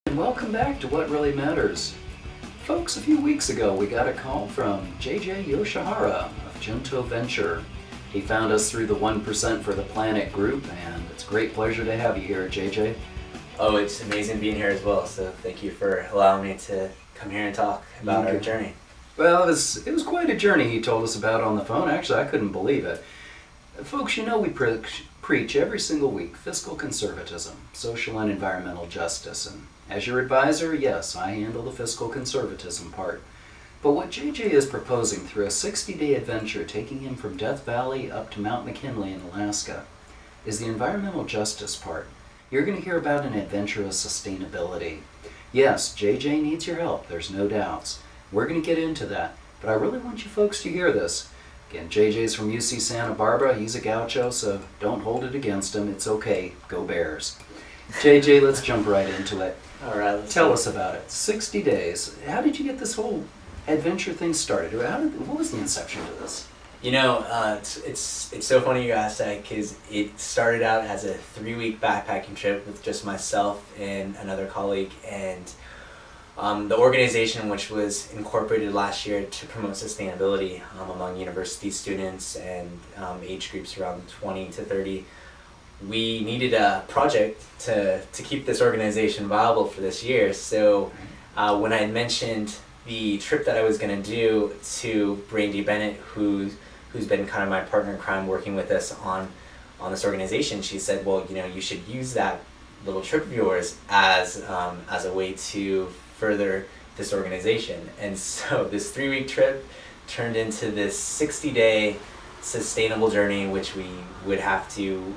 And welcome back to What Really Matters. Folks, a few weeks ago we got a call from JJ Yoshihara of Junto Venture. He found us through the 1% for the Planet group, and it's a great pleasure to have you here, JJ. Oh, it's amazing being here as well, so thank you for allowing me to come here and talk about our journey. Well, it was quite a journey he told us about on the phone. Actually, I couldn't believe it. Folks, you know we preach every single week fiscal conservatism, social and environmental justice, and as your advisor, yes, I handle the fiscal conservatism part. But what JJ is proposing through a 60-day adventure taking him from Death Valley up to Mount McKinley in Alaska is the environmental justice part. You're going to hear about an adventure of sustainability. Yes, JJ needs your help, there's no doubts. We're going to get into that, but I really want you folks to hear this. Again, JJ's from UC Santa Barbara. He's a gaucho, so don't hold it against him. It's okay. Go Bears. JJ, let's jump right into it. All right. Tell us about it. 60 days. How did you get this whole adventure thing started? What was the inception to this? You know, it's so funny you asked that because it started out as a 3-week backpacking trip with just myself and another colleague, and the organization, which was incorporated last year to promote sustainability among university students and age groups around 20 to 30, we needed a project to keep this organization viable for this year. So when I had mentioned the trip that I was going to do to Brandy Bennett, who's been kind of my partner in crime working with us on this organization, she said, well, you know, you should use that little trip of yours as a way to further this organization. And so this 3-week trip turned into this 60-day sustainable journey, which we would have to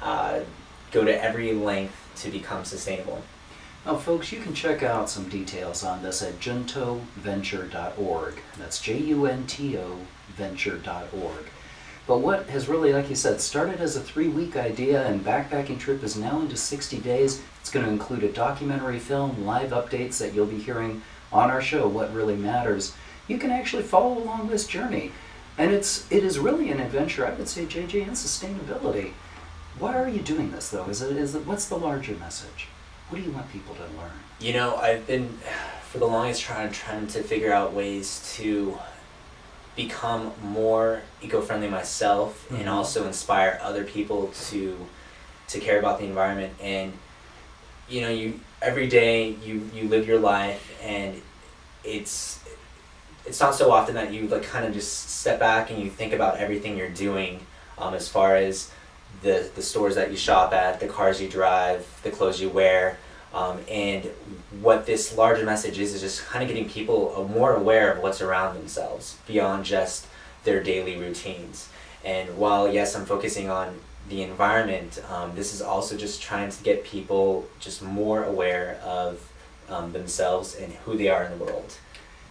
go to every length to become sustainable. Now, folks, you can check out some details on this at juntoventure.org. That's JUNTO venture.org. But what has really, like you said, started as a 3-week idea and backpacking trip is now into 60 days. It's going to include a documentary film, live updates that you'll be hearing on our show, What Really Matters. You can actually follow along this journey. And it is really an adventure, I would say, JJ, in sustainability. Why are you doing this, though? What's the larger message? What do you want people to learn? You know, I've been, for the longest trying to figure out ways to become more eco-friendly myself, and also inspire other people to care about the environment. And you know, every day you live your life, and it's not so often that you like kind of just step back and you think about everything you're doing, as far as the stores that you shop at, the cars you drive, the clothes you wear. And what this larger message is just kind of getting people more aware of what's around themselves beyond just their daily routines. And while, yes, I'm focusing on the environment, this is also just trying to get people just more aware of themselves and who they are in the world.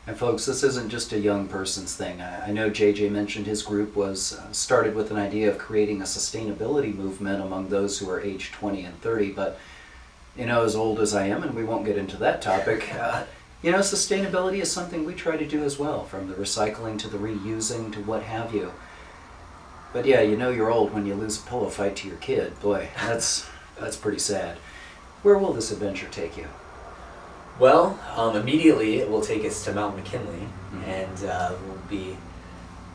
And folks, this isn't just a young person's thing. I know JJ mentioned his group was started with an idea of creating a sustainability movement among those who are age 20 and 30, but you know, as old as I am, and we won't get into that topic, you know, sustainability is something we try to do as well, from the recycling to the reusing to what have you. But yeah, you know you're old when you lose a pillow fight to your kid. Boy, that's pretty sad. Where will this adventure take you? Well, immediately it will take us to Mount McKinley, and we'll be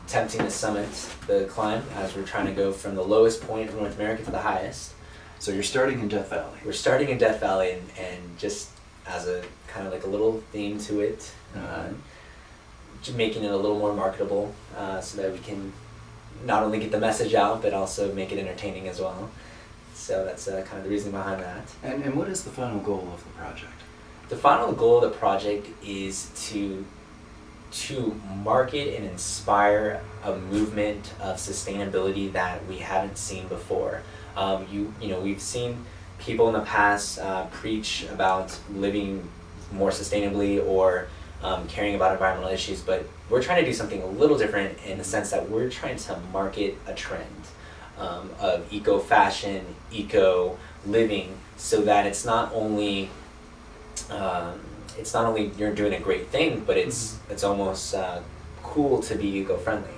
attempting to summit the climb as we're trying to go from the lowest point in North America to the highest. So you're starting in Death Valley. We're starting in Death Valley, and just as a kind of like a little theme to it, just making it a little more marketable, so that we can not only get the message out, but also make it entertaining as well. So that's kind of the reason behind that. And what is the final goal of the project? The final goal of the project is to market and inspire a movement of sustainability that we haven't seen before. You know, we've seen people in the past preach about living more sustainably or caring about environmental issues, but we're trying to do something a little different in the sense that we're trying to market a trend of eco-fashion, eco-living, so that it's not only you're doing a great thing, but it's almost cool to be eco-friendly.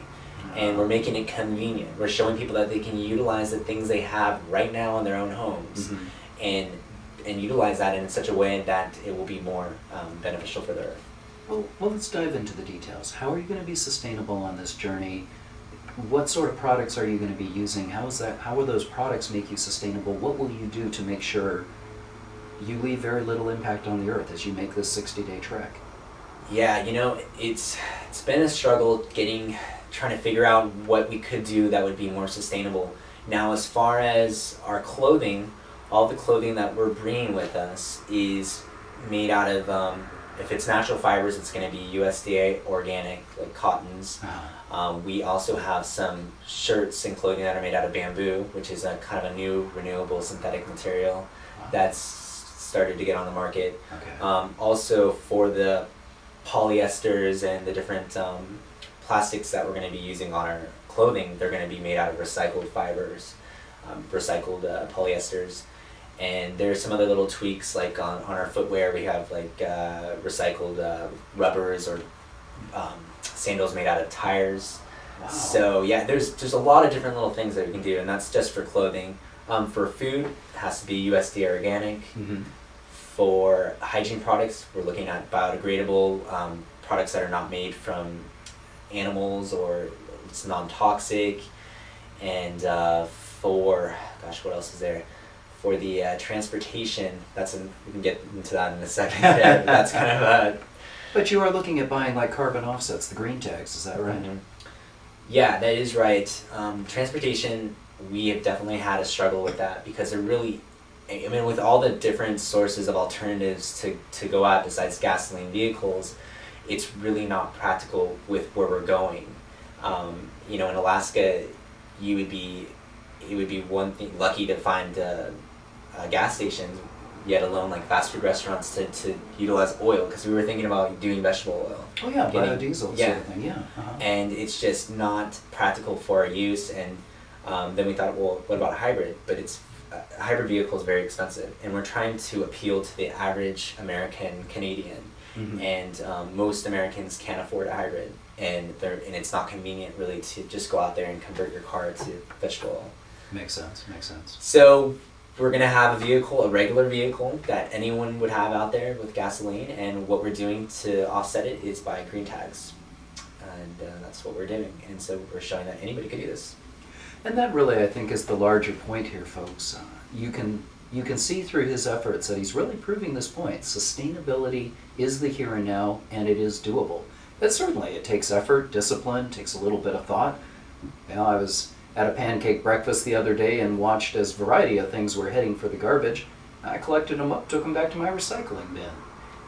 And we're making it convenient. We're showing people that they can utilize the things they have right now in their own homes, and and utilize that in such a way that it will be more beneficial for the earth. Well, let's dive into the details. How are you going to be sustainable on this journey? What sort of products are you going to be using? How will those products make you sustainable? What will you do to make sure you leave very little impact on the earth as you make this 60-day trek? Yeah, it's been a struggle trying to figure out what we could do that would be more sustainable. Now, as far as our clothing, all the clothing that we're bringing with us is made out of, if it's natural fibers, it's going to be USDA organic, like cottons. We also have some shirts and clothing that are made out of bamboo, which is a kind of a new renewable synthetic material that's started to get on the market. Okay. Also, for the polyesters and the different plastics that we're going to be using on our clothing, they're going to be made out of recycled fibers, recycled polyesters. And there's some other little tweaks, like on our footwear we have like recycled rubbers or sandals made out of tires. Wow. So yeah, there's a lot of different little things that we can do, and that's just for clothing. For food, it has to be USDA organic. Mm-hmm. For hygiene products, we're looking at biodegradable products that are not made from animals, or it's non-toxic. And for, gosh, what else is there? For the transportation, we can get into that in a second. Yeah, that's kind of a... But you are looking at buying like carbon offsets, the green tags, is that right? Mm-hmm. Yeah, that is right. Transportation, we have definitely had a struggle with that, because they're really, I mean, with all the different sources of alternatives to go at besides gasoline vehicles, it's really not practical with where we're going. In Alaska, it would be one thing lucky to find gas stations, yet alone like fast food restaurants to utilize oil, because we were thinking about doing vegetable oil. Oh yeah, biodiesel sort of thing, yeah. Uh-huh. And it's just not practical for our use, and then we thought, well, what about a hybrid? But a hybrid vehicle is very expensive, and we're trying to appeal to the average American Canadian. Mm-hmm. And most Americans can't afford a hybrid, and it's not convenient really to just go out there and convert your car to vegetable oil. Makes sense. So we're going to have a regular vehicle that anyone would have out there with gasoline, and what we're doing to offset it is by green tags. And that's what we're doing, and so we're showing that anybody could do this. And that really, I think, is the larger point here, folks. You can see through his efforts that he's really proving this point. Sustainability is the here and now, and it is doable. But certainly it takes effort, discipline, takes a little bit of thought. I was at a pancake breakfast the other day and watched as a variety of things were heading for the garbage. I collected them up, took them back to my recycling bin.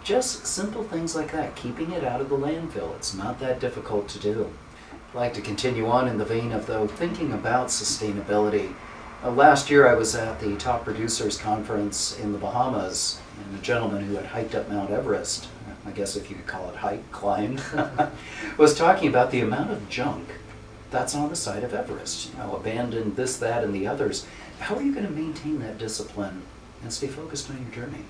Just simple things like that, keeping it out of the landfill. It's not that difficult to do. I'd like to continue on in the vein of, though, thinking about sustainability. Last year I was at the Top Producers Conference in the Bahamas, and a gentleman who had hiked up Mount Everest, I guess if you could call it hike, climb, was talking about the amount of junk that's on the side of Everest. Abandoned this, that, and the others. How are you going to maintain that discipline and stay focused on your journey?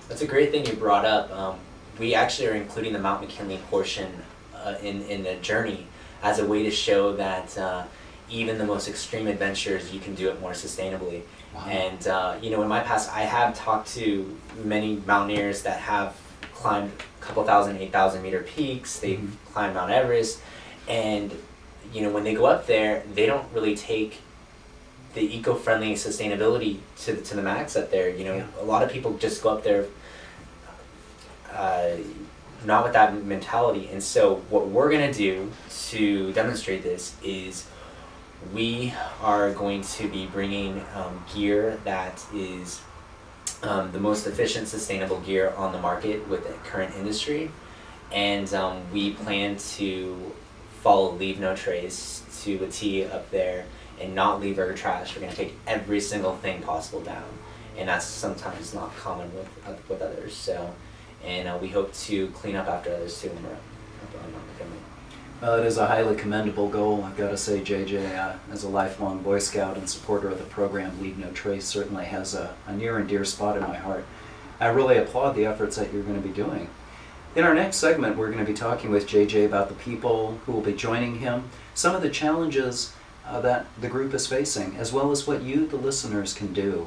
That's a great thing you brought up. We actually are including the Mount McKinley portion in the journey as a way to show that even the most extreme adventures, you can do it more sustainably. Wow. And in my past, I have talked to many mountaineers that have climbed a couple thousand, 8,000 meter peaks. They've climbed Mount Everest, and when they go up there, they don't really take the eco-friendly sustainability to the max up there. A lot of people just go up there not with that mentality. And so what we're going to do to demonstrate this is we are going to be bringing gear that is the most efficient, sustainable gear on the market with the current industry. And we plan to follow Leave No Trace to a T up there and not leave our trash. We're going to take every single thing possible down, and that's sometimes not common with others. So, and we hope to clean up after others too when we're up on Mount McKinley. Well, it is a highly commendable goal. I've got to say, JJ, as a lifelong Boy Scout and supporter of the program, Leave No Trace certainly has a near and dear spot in my heart. I really applaud the efforts that you're going to be doing. In our next segment, we're going to be talking with JJ about the people who will be joining him, some of the challenges that the group is facing, as well as what you, the listeners, can do